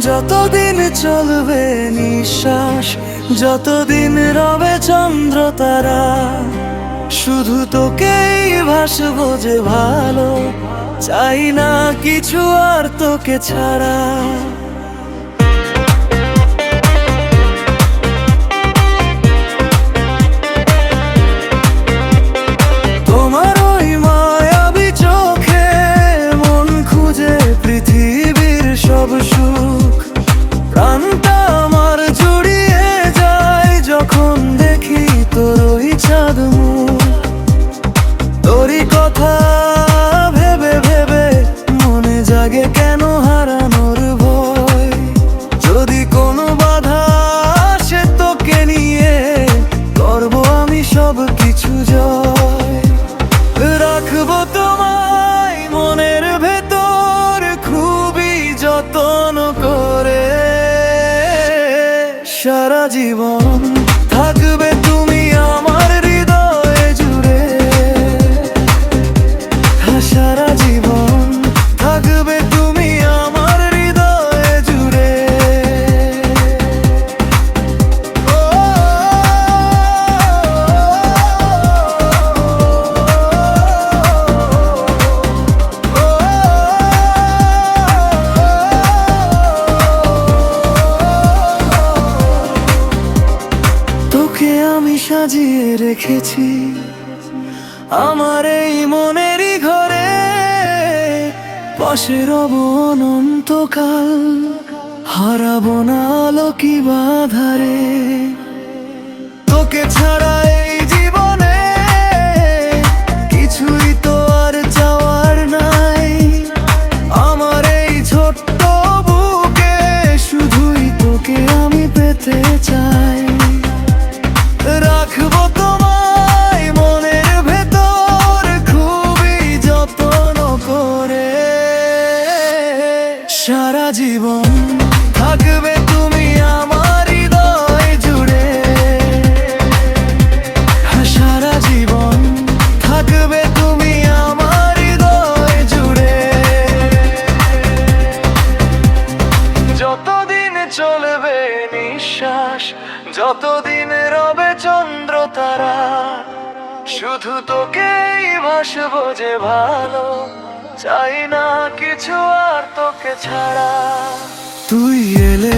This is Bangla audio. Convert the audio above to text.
যতদিন চলবে নিঃশ্বাস, যতদিন রবে চন্দ্র তারা, শুধু তোকেই ভাসবো যে ভালো, চাই না কিছু আর তোকে ছাড়া। তোমার ওই মায়াবী চোখে মন খুঁজে পৃথিবীর সব সুখ, প্রাণটা আমার জুড়িয়ে যায় যখন দেখি তোর ওই চাঁদ মুখ। তোরই কথা ভেবে ভেবে মনে জাগে কেন হারানোর ভয়, যদি কোনো বাধা আসে তোকে নিয়ে করবো আমি সব কিছু জয়। রাখবো তোমায় মনের ভেতর খুবই যত্ন করে, সারা জীবন থাকবে তুমি আমার হৃদয়ে জুড়ে, সারা জীবন থাকবে তুমি আমার হৃদয়ে জুড়ে। তোকে আমি সাজিয়ে রেখেছি আমার এই মনেরই ঘরে, পাশে রব অনন্তকাল, হারাবো না আলো কি বাধারে। তোকে ছাড়া এই জীবনে কিছুই তো আর চাওয়ার নাই, আমার এই ছোট্ট বুকে শুধুই তোকে আমি পেতে চাই। রাখবো তোমায় মনের ভেতর খুবই যত্ন করে, সারা জীবন থাকবে তুমি আমার হৃদয় জুড়ে, সারা জীবন থাকবে তুমি আমার হৃদয় জুড়ে। যতদিন চলবে নিঃশ্বাস, যতদিন রবে চন্দ্র তারা, শুধু তোকেই ভাসবো যে ভালো, চাই না কিছু আর তোকে ছাড়া। তুই এলে